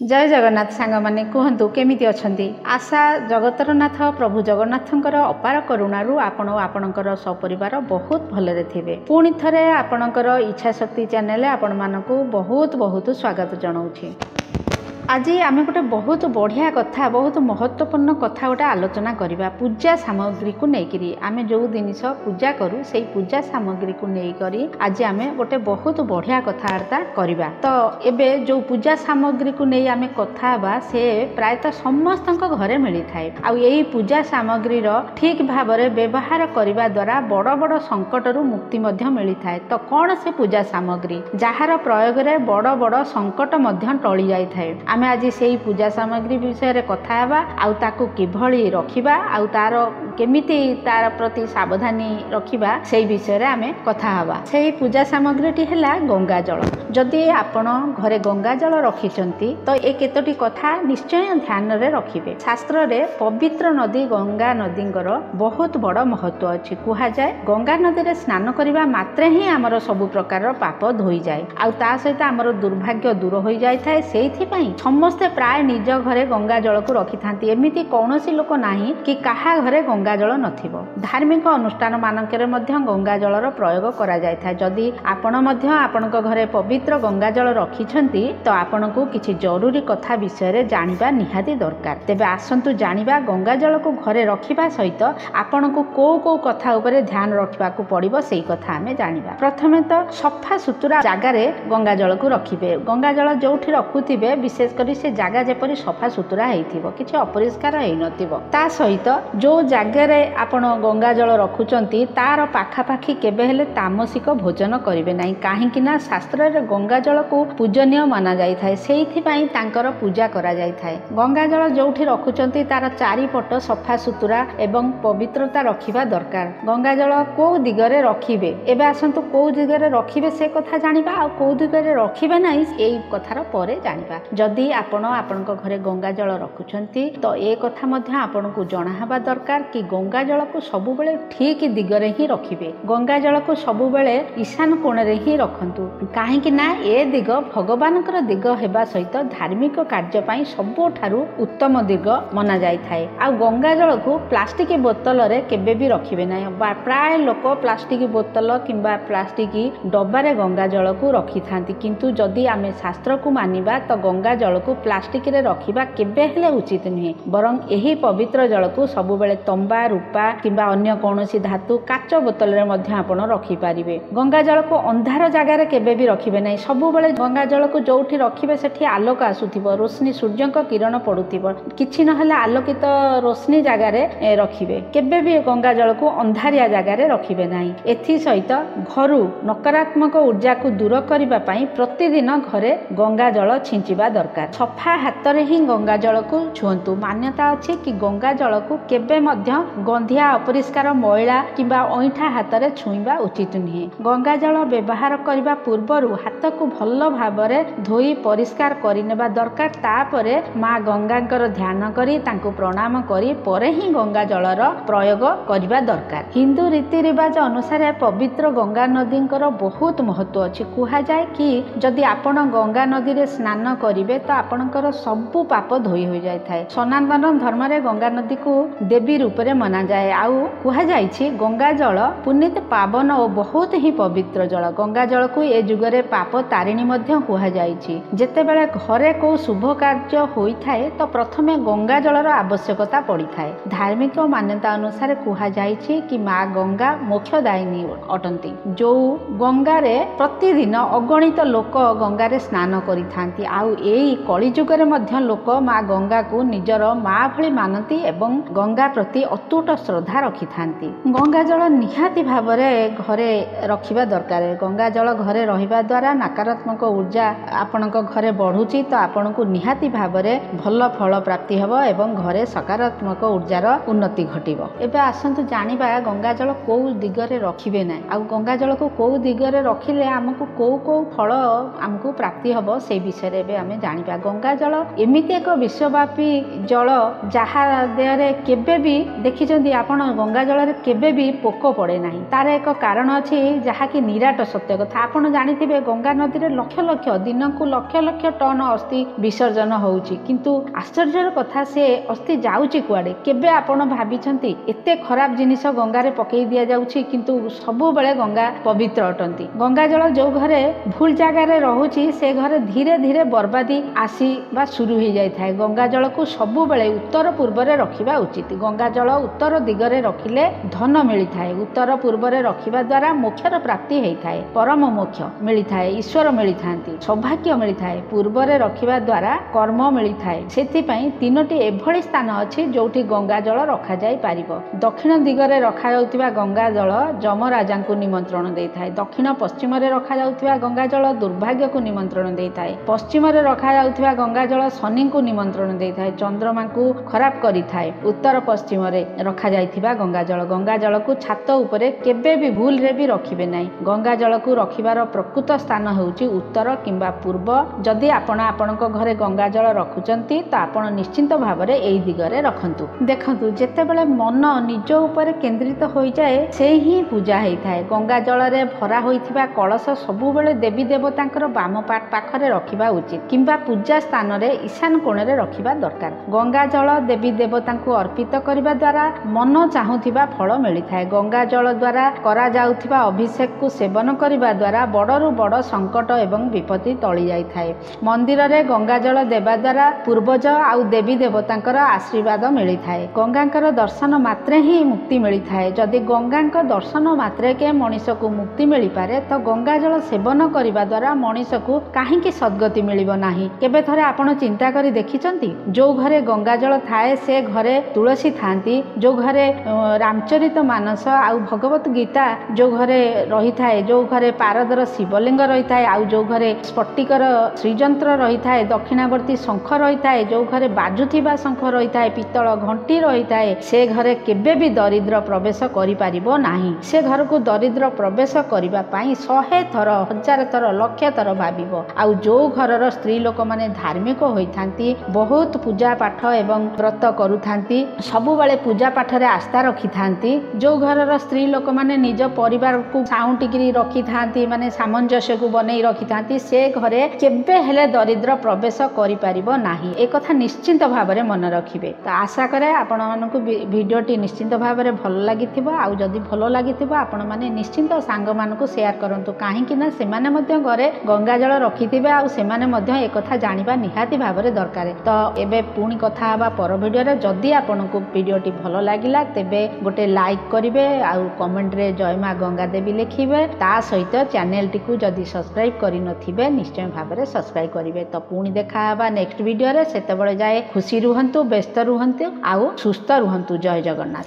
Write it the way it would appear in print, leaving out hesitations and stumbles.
जय जगन्नाथ सांग माने कहतु केमिति अछंती। आशा जगतर नाथ प्रभु जगन्नाथंकर अपार करुणारू आपण आपणकर सपरिवार बहुत भलरे थिबे। पुणी थरे आपणकर इच्छा शक्ति चैनल आपण मानकू बहुत बहुत स्वागत जनाऊछि। आज आम गोटे बहुत बढ़िया कथा बहुत महत्वपूर्ण कथा गोटे आलोचना करवा पूजा सामग्री को लेकिन आम जो जिनिस पूजा करूँ से पूजा सामग्री को लेकर आज आम गोटे बहुत बढ़िया कथबार्ता करवा। तो एबे जो पूजा सामग्री को नहीं आम कथा से प्रायतः समस्त घरे मिली थाए। आ यही पूजा सामग्री ठीक भाव में व्यवहार करने द्वारा बड़ बड़ संकट मुक्ति मिली थाए। तो कौन से पूजा सामग्री जार प्रयोग में बड़ बड़ संकट टली जाए थाए। आमे आज से पूजा सामग्री विषय रे कथा हेबा आउ ताकू किभली रखिबा आउ तार केमिति तार प्रति सावधानी रखिबा से विषय रे आमे कथा हेबा। से पूजा सामग्रीटी हेला गंगा जल। जदि आपण घरे गंगा जल रखिचंती तो ए केतोटी कथा निश्चय ध्यान रे रखिबे। शास्त्र रे पवित्र नदी गंगा नदींकर बहुत बड़ महत्व अछि। कुहा जाय गंगा नदी रे स्नान करिबा मात्रे ही हमर सब प्रकार पाप धोई जाय आउ ता सहित हमर दुर्भाग्य दूर होई जाय थाए। सेहि पई समस्ते प्राय निज घरे गंगा जल को रखि थांती। एमिति कौनसी लोक नाही कि काहा घरे गंगा जल नथिबो। धार्मिक अनुष्ठान मानकरे मध्य गंगा जलर प्रयोग करा जाय था। जदि आपण मध्य आपणक घरे पवित्र गंगा जल रखिछंती तो आपणको किछि जरूरी कथा विषय रे जानिबा निहाती दरकार। तेबे आसंतु जानिबा गंगा जल को घरे रखिबा सहित आपणको को कथा उपरे ध्यान रखिबा को पड़िबो सेही कथा हमें जानिबा। प्रथमे तो सफा सुतुरा जागा रे गंगा जल को रखिबे। गंगा जल जोठी रखुथिबे विशेष करी से जागा जेपरी सफा सुतुरा हेइथिबो किछि अपरिष्कार हेइ नथिबो। ता सहित जो जागा रे आपण गंगा जल रखुचंती तार पाखापाखी केबे हेले तामसिक भोजन करिवे नाही। काहेकि ना शास्त्र रे गंगा जल को पूजनीय माना जाय थाए। सेहिथि पई तांकर पूजा करा जाय थाए। गंगा जल जोठी रखुचंती तार चारिपट सफा सुतुरा एवं पवित्रता रखिबा दरकार। गंगा जल को दिगरे रखिबे एबे आसंतु को दिगरे रखिबे से कथा जानिबा आ को दिगरे रखिबे नाही एई कथार परे जानिबा। जदि आपण आपणक घरे गंगा जल रखुचंती तो ए कथा मध्य आपणको जणा हबा दरकार कि गंगा जल को सबु बेले ठीक दिगरे ही रखिबे। गंगा जल को सबु बेले ईशान कोण रे ही रखंतु। काहेकि ना ए दिग भगवानकर दिग हेबा सहित धार्मिक कार्य पई सबोठारु उत्तम दिग मना जाय थाए। आ गंगा जल को प्लास्टिक बोतल रे केबे भी रखिबे नाही। प्राय लोक प्लास्टिक बोतल किंबा प्लास्टिक डब्बा रे गंगा जल को रखि थांती। किंतु जदि आमे शास्त्र को मानिबा तो गंगा जल को प्लास्टिक रे रखिबा केबे हेले उचित नुहे। बरं एही पवित्र जल को सबु बेले तंबा रूपा किंबा अन्य कोनोसी धातु काच बोतल रे मध्य आपण रखि पारिबे। गंगा जल को अंधार जगह रे केबे भी रखिबे नाही। सबु बेले गंगा जल को जोठी रखिबे सेठी आलोक आसुथिबो रोशनी सूर्यक किरण पडुथिबो किछि न हले आलोकित रोशनी जगह रे रखिबे। केबे भी गंगा जल को अंधारिया जगह रे रखिबे नाही। एथि सहित घरु नकारात्मक ऊर्जा को दूर करिबा पई प्रतिदिन घरे गंगा जल छिंचिबा दरकार। सफा हाथ रे ही गंगा जल को छुअंतु। मान्यता अछि कि गंगा जल को केबे मध्य गंधिया अपरिष्कार मैला किंबा ओइठा हाथ रे छुइबा उचित नुहे। गंगा जल व्यवहार करबा पूर्वरु हाथ को भल भाबरे धोई परिष्कार करिनेबा दरकार। तापरे मां गंगांकर ध्यान करी तांको प्रणाम करी परे ही गंगा जलर प्रयोग करिबा दरकार। हिंदू रीति रिवाज अनुसार पवित्र गंगा नदींकर बहुत महत्व अछि। कुहा जाय कि जदि आपण गंगा नदी रे स्नान करिवे तो आपणकर सबु पाप धोई हो जाय थाए। सनातन धर्म रे गंगा नदी को देवी रूप रे मना जाए। आउ कुहा जायछि गंगा जल पुनीत पावन और बहुत ही पवित्र जल। गंगा जल को ए जुगरे पाप तारिणी मध्य कुहा जायछि। जेते बेले घरे को शुभ कार्य होई थाए तो प्रथमे गंगा जलर आवश्यकता पड़ी थाए। धार्मिक मान्यता अनुसार कुहा जायछि कि मां गंगा मोक्षदायिनी अटंती। जो गंगा रे प्रतिदिन अगणित लोक गंगा रे स्नान करि थांती। आउ एई कली जुगरे मध्य लोक मां गंगा को निजर मां भली मानती एवं गंगा प्रति अतुट श्रद्धा रखि थांती। गंगा जल निहाती भावरे घरे रखिबा दरकार। गंगा जल घरे रहिबा द्वारा नकारात्मक ऊर्जा आपणक घरे बढ़ुची तो आपणको निहाती भावरे भल फल प्राप्ति हबो एवं घरे सकारात्मक ऊर्जार उन्नति घटिबो। एबे आसंतु जानिबा गंगा जल को दिगरे रखिबे नै। आ गंगा जल को दिगरे रखिले हमकु को फल हमकु प्राप्ति हबो से विषय रे एबे आमे जानि କରିବା। ଗଙ୍ଗା ଜଳ ଏମିତି ଏକ ବିଶ୍ୱବ୍ୟାପୀ ଜଳ ଯାହା ଦେହରେ କେବେ ବି ଦେଖିଛନ୍ତି ଆପଣ ଗଙ୍ଗା ଜଳରେ କେବେ ବି ପୋକ ପଡ଼େ ନାହିଁ। ତାର ଏକ କାରଣ ଅଛି ଯାହାକି ନିରାଟ ସତ୍ୟ କଥା। ଆପଣ ଜାଣିଥିବେ ଗଙ୍ଗା ନଦୀରେ ଲକ୍ଷ ଲକ୍ଷ ଦିନକୁ ଲକ୍ଷ ଲକ୍ଷ ଟନ୍ ଅସ୍ଥି ବିସର୍ଜନ ହେଉଛି, କିନ୍ତୁ ଆଶ୍ଚର୍ଯ୍ୟର କଥା ସେ ଅସ୍ଥି ଯାଉଛି କୁଆଡ଼େ? କେବେ ଆପଣ ଭାବିଛନ୍ତି ଏତେ ଖରାପ ଜିନିଷ ଗଙ୍ଗାରେ ପକାଇ ଦିଆଯାଉଛି କିନ୍ତୁ ସବୁବେଳେ ଗଙ୍ଗା ପବିତ୍ର ଅଟନ୍ତି। ଗଙ୍ଗା ଜଳ ଯେଉଁ ଘରେ ଭୁଲ ଜାଗାରେ ରହୁଛି ସେ ଘରେ ଧୀରେ ଧୀରେ ବର୍ବାଦୀ ଆସିବା ଶୁରୁ ହୋଇଯାଇଥାଏ। ଗଙ୍ଗା ଜଳକୁ ସବୁବେଳେ ଉତ୍ତର ପୂର୍ବରେ ରଖିବା ଉଚିତ। ଗଙ୍ଗା ଜଳ ଉତ୍ତର ଦିଗରେ ରଖିଲେ ଧନ ମିଳିଥାଏ। ଉତ୍ତର ପୂର୍ବରେ ରଖିବା ଦ୍ୱାରା ମୋକ୍ଷର ପ୍ରାପ୍ତି ହୋଇଥାଏ। ପରମ ମୋକ୍ଷ ମିଳିଥାଏ, ଈଶ୍ୱର ମିଳିଥାନ୍ତି, ସୌଭାଗ୍ୟ ମିଳିଥାଏ। ପୂର୍ବରେ ରଖିବା ଦ୍ୱାରା କର୍ମ ମିଳିଥାଏ। ସେଥିପାଇଁ ତିନୋଟି ଏଭଳି ସ୍ଥାନ ଅଛି ଯେଉଁଠି ଗଙ୍ଗା ଜଳ ରଖାଯାଇ ପାରିବ। ଦକ୍ଷିଣ ଦିଗରେ ରଖାଯାଉଥିବା ଗଙ୍ଗା ଜଳ ଯମରାଜାଙ୍କୁ ନିମନ୍ତ୍ରଣ ଦେଇଥାଏ। ଦକ୍ଷିଣ ପଶ୍ଚିମରେ ରଖାଯାଉଥିବା ଗଙ୍ଗା ଜଳ ଦୁର୍ଭାଗ୍ୟକୁ ନିମନ୍ତ୍ରଣ ଦେଇଥାଏ। ପଶ୍ଚିମରେ ରଖାଯାଉଥିବା ଗଙ୍ଗା ଜଳ ଶନିଙ୍କୁ ନିମନ୍ତ୍ରଣ ଦେଇଥାଏ, ଚନ୍ଦ୍ରମାଙ୍କୁ ଖରାପ କରିଥାଏ। ଉତ୍ତର ପଶ୍ଚିମରେ ରଖାଯାଇଥିବା ଗଙ୍ଗା ଜଳକୁ ଛାତ ଉପରେ କେବେ ବି ଭୁଲରେ ବି ରଖିବେ ନାହିଁ। ଗଙ୍ଗା ଜଳକୁ ରଖିବାର ପ୍ରକୃତ ସ୍ଥାନ ହେଉଛି ଉତ୍ତର କିମ୍ବା ପୂର୍ବ। ଯଦି ଆପଣ ଆପଣଙ୍କ ଘରେ ଗଙ୍ଗା ଜଳ ରଖୁଛନ୍ତି ତ ଆପଣ ନିଶ୍ଚିନ୍ତ ଭାବରେ ଏହି ଦିଗରେ ରଖନ୍ତୁ। ଦେଖନ୍ତୁ, ଯେତେବେଳେ ମନ ନିଜ ଉପରେ କେନ୍ଦ୍ରିତ ହୋଇଯାଏ ସେ ହିଁ ପୂଜା ହେଇଥାଏ। ଗଙ୍ଗା ଜଳରେ ଭରା ହୋଇଥିବା କଳସ ସବୁବେଳେ ଦେବୀ ଦେବତାଙ୍କର ବାମ ପାଖରେ ରଖିବା ଉଚିତ କିମ୍ବା ପୂଜା ସ୍ଥାନରେ ଈଶାନ କୋଣରେ ରଖିବା ଦରକାର। ଗଙ୍ଗା ଜଳ ଦେବୀ ଦେବତାଙ୍କୁ ଅର୍ପିତ କରିବା ଦ୍ୱାରା ମନ ଚାହୁଁଥିବା ଫଳ ମିଳିଥାଏ। ଗଙ୍ଗା ଜଳ ଦ୍ୱାରା କରାଯାଉଥିବା ଅଭିଷେକକୁ ସେବନ କରିବା ଦ୍ୱାରା ବଡ଼ରୁ ବଡ଼ ସଙ୍କଟ ଏବଂ ବିପତ୍ତି ଟଳି ଯାଇଥାଏ। ମନ୍ଦିରରେ ଗଙ୍ଗା ଜଳ ଦେବା ଦ୍ୱାରା ପୂର୍ବଜ ଆଉ ଦେବୀ ଦେବତାଙ୍କର ଆଶୀର୍ବାଦ ମିଳିଥାଏ। ଗଙ୍ଗାଙ୍କର ଦର୍ଶନ ମାତ୍ରେ ହିଁ ମୁକ୍ତି ମିଳିଥାଏ। ଯଦି ଗଙ୍ଗାଙ୍କ ଦର୍ଶନ ମାତ୍ରେକେ ମଣିଷକୁ ମୁକ୍ତି ମିଳିପାରେ ତ ଗଙ୍ଗା ଜଳ ସେବନ କରିବା ଦ୍ୱାରା ମଣିଷକୁ କାହିଁକି ସଦ୍ଗତି ମିଳିବ ନାହିଁ? କେବେ ଥରେ ଆପଣ ଚିନ୍ତା କରି ଦେଖିଛନ୍ତି? ଯେଉଁ ଘରେ ଗଙ୍ଗା ଜଳ ଥାଏ ସେ ଘରେ ତୁଳସୀ ଥାନ୍ତି, ଯେଉଁ ଘରେ ରାମଚରିତ ମାନସ ଆଉ ଭଗବତ ଗୀତା ଯେଉଁ ଘରେ ରହିଥାଏ, ଯେଉଁ ଘରେ ପାରଦର ଶିବଲିଙ୍ଗ ରହିଥାଏ, ଆଉ ଯେଉଁ ଘରେ ସ୍ଫଟିକର ଶ୍ରୀଯନ୍ତ୍ର ରହିଥାଏ, ଦକ୍ଷିଣାବର୍ତ୍ତୀ ଶଙ୍ଖ ରହିଥାଏ, ଯେଉଁ ଘରେ ବାଜୁଥିବା ଶଙ୍ଖ ରହିଥାଏ, ପିତ୍ତଳ ଘଣ୍ଟି ରହିଥାଏ, ସେ ଘରେ କେବେ ବି ଦରିଦ୍ର ପ୍ରବେଶ କରିପାରିବ ନାହିଁ। ସେ ଘରକୁ ଦରିଦ୍ର ପ୍ରବେଶ କରିବା ପାଇଁ 100 ଥର, 1000 ଥର, ଲକ୍ଷ ଥର ଭାବିବ। ଆଉ ଯେଉଁ ଘରର ସ୍ତ୍ରୀ ଲୋକମାନେ ଧାର୍ମିକ ହୋଇଥାନ୍ତି, ବହୁତ ପୂଜା ପାଠ ଏବଂ ବ୍ରତ କରୁଥାନ୍ତି, ସବୁବେଳେ ପୂଜା ପାଠରେ ଆସ୍ଥା ରଖିଥାନ୍ତି, ଯେଉଁ ଘରର ସ୍ତ୍ରୀ ଲୋକମାନେ ନିଜ ପରିବାରକୁ ସାଉଁଟିକିରି ରଖିଥାନ୍ତି, ମାନେ ସାମଞ୍ଜସ୍ୟକୁ ବନେଇ ରଖିଥାନ୍ତି, ସେ ଘରେ କେବେ ହେଲେ ଦରିଦ୍ର ପ୍ରବେଶ କରିପାରିବ ନାହିଁ। ଏ କଥା ନିଶ୍ଚିନ୍ତ ଭାବରେ ମନେ ରଖିବେ। ତ ଆଶା କରେ ଆପଣମାନଙ୍କୁ ଭିଡ଼ିଓଟି ନିଶ୍ଚିନ୍ତ ଭାବରେ ଭଲ ଲାଗିଥିବ। ଆଉ ଯଦି ଭଲ ଲାଗିଥିବ ଆପଣମାନେ ନିଶ୍ଚିନ୍ତ ସାଙ୍ଗମାନଙ୍କୁ ସେୟାର କରନ୍ତୁ, କାହିଁକି ନା ସେମାନେ ମଧ୍ୟ ଘରେ ଗଙ୍ଗା ଜଳ ରଖିଥିବେ ଆଉ ସେମାନେ ମଧ୍ୟ ଏକଥା ଜାଣିବା ନିହାତି ଭାବରେ ଦରକାର। ତ ଏବେ ପୁଣି କଥା ହେବା ପର ଭିଡ଼ିଓରେ। ଯଦି ଆପଣଙ୍କୁ ଭିଡ଼ିଓଟି ଭଲ ଲାଗିଲା ତେବେ ଗୋଟେ ଲାଇକ୍ କରିବେ ଆଉ କମେଣ୍ଟରେ ଜୟ ମା ଗଙ୍ଗା ଦେବୀ ଲେଖିବେ। ତା ସହିତ ଚ୍ୟାନେଲଟିକୁ ଯଦି ସବସ୍କ୍ରାଇବ୍ କରିନଥିବେ ନିଶ୍ଚୟ ଭାବରେ ସବସ୍କ୍ରାଇବ୍ କରିବେ। ତ ପୁଣି ଦେଖା ହେବା ନେକ୍ସଟ ଭିଡ଼ିଓରେ। ସେତେବେଳେ ଯାଏ ଖୁସି ରୁହନ୍ତୁ, ବ୍ୟସ୍ତ ରୁହନ୍ତୁ ଆଉ ସୁସ୍ଥ ରୁହନ୍ତୁ। ଜୟ ଜଗନ୍ନାଥ।